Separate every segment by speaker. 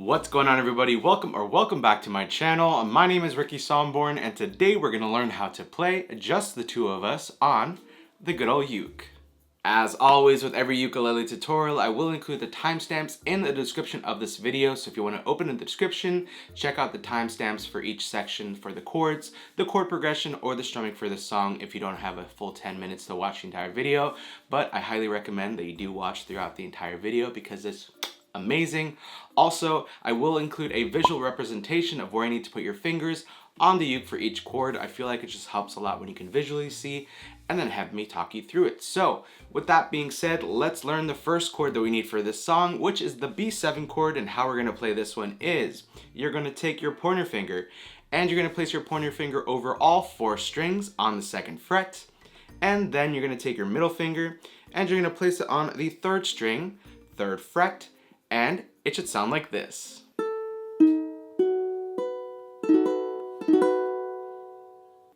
Speaker 1: What's going on, everybody? Welcome back to my channel. My name is Somborn, and today we're gonna learn how to play just the two of us on the good old uke. As always with every ukulele tutorial, I will include the timestamps in the description of this video, so if you want to open in the description, check out the timestamps for each section for the chords, the chord progression, or the strumming for the song if you don't have a full 10 minutes to watch the entire video. But I highly recommend that you do watch throughout the entire video because it's amazing. Also, I will include a visual representation of where you need to put your fingers on the uke for each chord. I feel like it just helps a lot when you can visually see and then have me talk you through it. So with that being said, let's learn the first chord that we need for this song, which is the B7 chord. And how we're going to play this one is you're going to take your pointer finger and you're going to place your pointer finger over all 4 strings on the 2nd fret. And then you're going to take your middle finger and you're going to place it on the 3rd string, 3rd fret, and it should sound like this.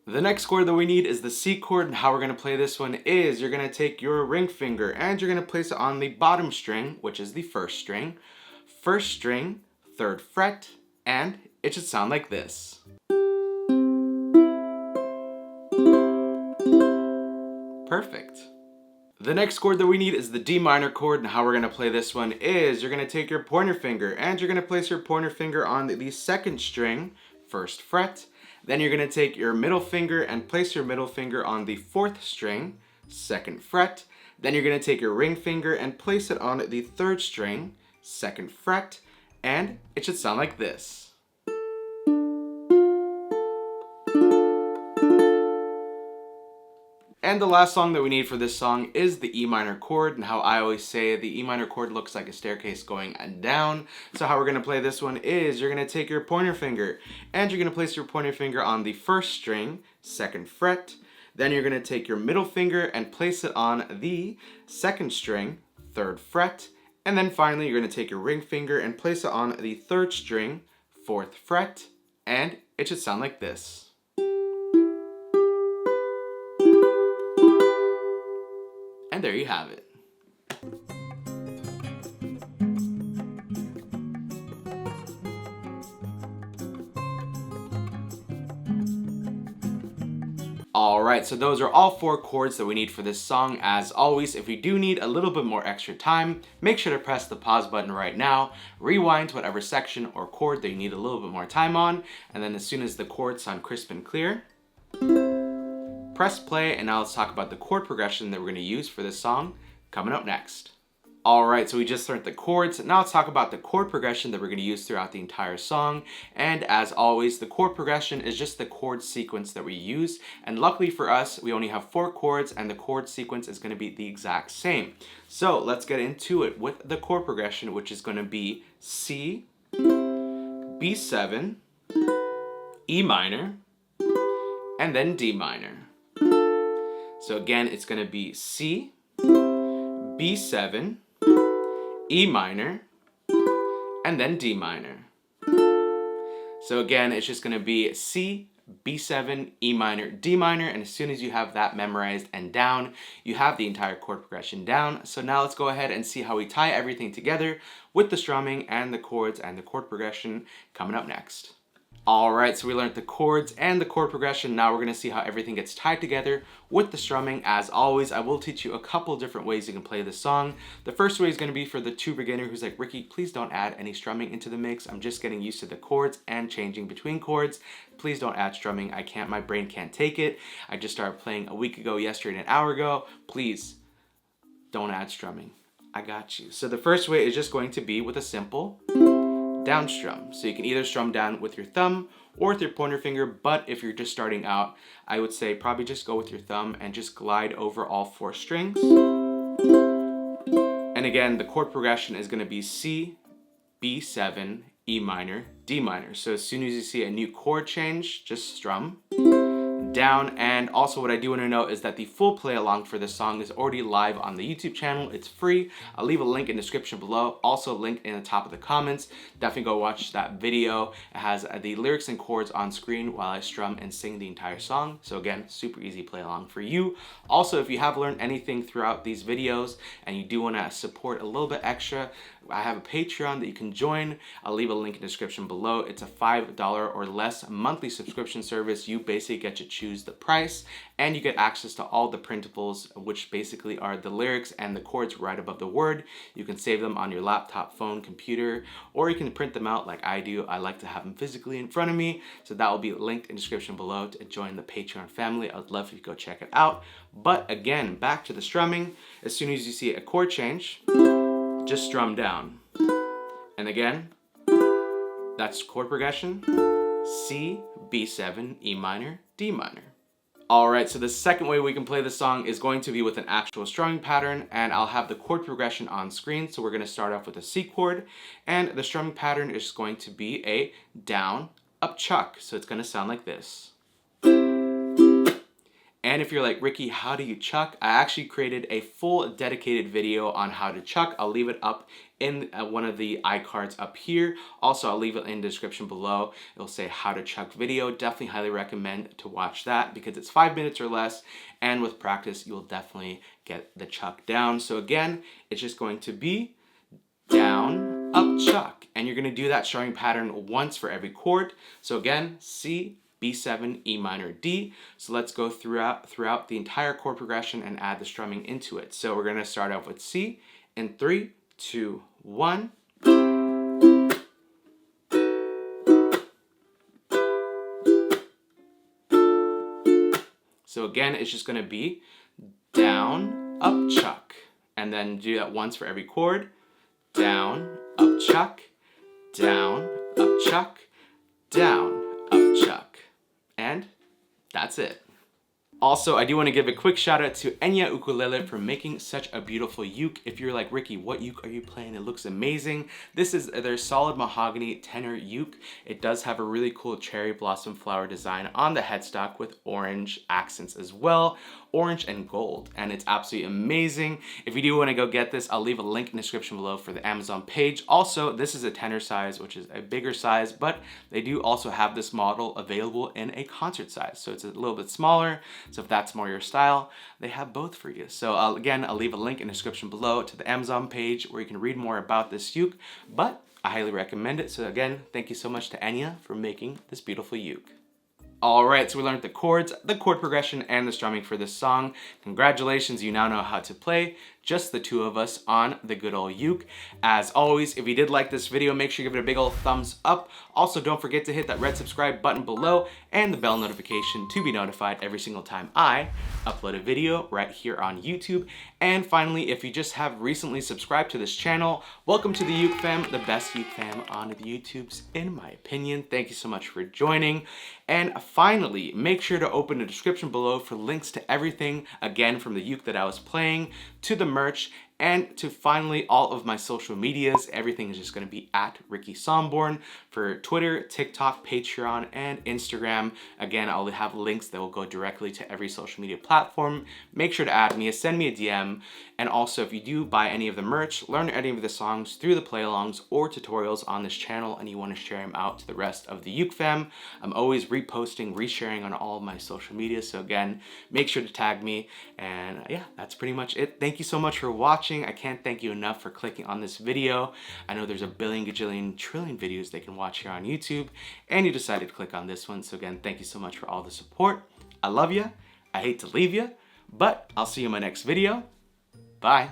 Speaker 1: The next chord that we need is the C chord, and how we're going to play this one is you're going to take your ring finger and you're going to place it on the bottom string, which is the 1st string, 1st string, 3rd fret, and it should sound like this. Perfect. The next chord that we need is the D minor chord, and how we're going to play this one is you're going to take your pointer finger and you're going to place your pointer finger on the 2nd string, 1st fret. Then you're going to take your middle finger and place your middle finger on the 4th string, 2nd fret. Then you're going to take your ring finger and place it on the 3rd string, 2nd fret, and it should sound like this. And the last song that we need for this song is the E minor chord, and how I always say the E minor chord looks like a staircase going down. So how we're going to play this one is you're going to take your pointer finger and you're going to place your pointer finger on the 1st string, 2nd fret. Then you're going to take your middle finger and place it on the 2nd string, 3rd fret. And then finally you're going to take your ring finger and place it on the 3rd string, 4th fret, and it should sound like this. And there you have it. Alright, so those are all 4 chords that we need for this song. As always, if you do need a little bit more extra time, make sure to press the pause button right now, rewind to whatever section or chord that you need a little bit more time on, and then as soon as the chords sound crisp and clear, press play. And now let's talk about the chord progression that we're going to use for this song coming up next. Alright, so we just learned the chords. Now let's talk about the chord progression that we're going to use throughout the entire song. And as always, the chord progression is just the chord sequence that we use. And luckily for us, we only have 4 chords and the chord sequence is going to be the exact same. So let's get into it with the chord progression, which is going to be C, B7, E minor, and then D minor. So again, it's going to be C, B7, E minor, and then D minor. So again, it's just going to be C, B7, E minor, D minor, and as soon as you have that memorized and down, you have the entire chord progression down. So now let's go ahead and see how we tie everything together with the strumming and the chords and the chord progression coming up next. Alright, so we learned the chords and the chord progression. Now we're going to see how everything gets tied together with the strumming. As always, I will teach you a couple different ways you can play this song. The first way is going to be for the true beginner who's like, Ricky, please don't add any strumming into the mix. I'm just getting used to the chords and changing between chords. Please don't add strumming. My brain can't take it. I just started playing a week ago, yesterday, and an hour ago. Please don't add strumming. I got you. So the first way is just going to be with a simple down strum. So you can either strum down with your thumb or with your pointer finger, but if you're just starting out, I would say probably just go with your thumb and just glide over all 4 strings. And again, the chord progression is going to be C, B7, E minor, D minor. So as soon as you see a new chord change, just strum down. And also what I do want to note is that the full play along for this song is already live on the YouTube channel. It's free. I'll leave a link in the description below, also a link in the top of the comments. Definitely go watch that video. It has the lyrics and chords on screen while I strum and sing the entire song. So again, super easy play along for you. Also, if you have learned anything throughout these videos and you do want to support a little bit extra, I have a Patreon that you can join. I'll leave a link in the description below. It's a $5 or less monthly subscription service. You basically get to choose the price and you get access to all the printables, which basically are the lyrics and the chords right above the word. You can save them on your laptop, phone, computer, or you can print them out like I do. I like to have them physically in front of me. So that will be linked in the description below to join the Patreon family. I'd love if you go check it out. But again, back to the strumming. As soon as you see a chord change, just strum down. And again, that's chord progression, C, B7, E minor, D minor. All right, so the second way we can play this song is going to be with an actual strumming pattern, and I'll have the chord progression on screen. So we're gonna start off with a C chord, and the strumming pattern is going to be a down, up, chuck. So it's gonna sound like this. And if you're like, Ricky, how do you chuck? I actually created a full dedicated video on how to chuck. I'll leave it up in one of the iCards up here. Also, I'll leave it in the description below. It'll say how to chuck video. Definitely highly recommend to watch that because it's 5 minutes or less. And with practice, you'll definitely get the chuck down. So again, it's just going to be down, up, chuck. And you're gonna do that strumming pattern once for every chord. So again, C, B7, E minor, D. So let's go throughout the entire chord progression and add the strumming into it. So we're gonna start off with C in 3, 2, 1. So again, it's just gonna be down, up, chuck. And then do that once for every chord. Down, up, chuck, down, up, chuck, down, up, chuck. And that's it. Also, I do want to give a quick shout out to Enya Ukulele for making such a beautiful uke. If you're like, Ricky, what uke are you playing? It looks amazing. This is their solid mahogany tenor uke. It does have a really cool cherry blossom flower design on the headstock with orange accents as well. Orange and gold, and it's absolutely amazing. If you do want to go get this, I'll leave a link in the description below for the Amazon page. Also, this is a tenor size, which is a bigger size, but they do also have this model available in a concert size. So it's a little bit smaller. So if that's more your style, they have both for you. So again, I'll leave a link in the description below to the Amazon page where you can read more about this uke, but I highly recommend it. So again, thank you so much to Enya for making this beautiful uke. Alright, so we learned the chords, the chord progression, and the strumming for this song. Congratulations, you now know how to play, just the two of us on the good old uke. As always, if you did like this video, make sure you give it a big old thumbs up. Also, don't forget to hit that red subscribe button below and the bell notification to be notified every single time I upload a video right here on YouTube. And finally, if you just have recently subscribed to this channel, welcome to the Uke Fam, the best Uke Fam on the YouTubes, in my opinion. Thank you so much for joining. And finally, make sure to open the description below for links to everything, again, from the uke that I was playing, to the merch, and to finally all of my social medias. Everything is just going to be at Ricky Somborn for Twitter, TikTok, Patreon, and Instagram. Again, I'll have links that will go directly to every social media platform. Make sure to add me, send me a DM. And also, if you do buy any of the merch, learn any of the songs through the play-alongs or tutorials on this channel, and you want to share them out to the rest of the Uke Fam, I'm always reposting, resharing on all of my social media. So again, make sure to tag me. And yeah, that's pretty much it. Thank you so much for watching. I can't thank you enough for clicking on this video. I know there's a billion, gajillion, trillion videos they can watch here on YouTube, and you decided to click on this one. So again, thank you so much for all the support. I love you. I hate to leave you, but I'll see you in my next video. Bye.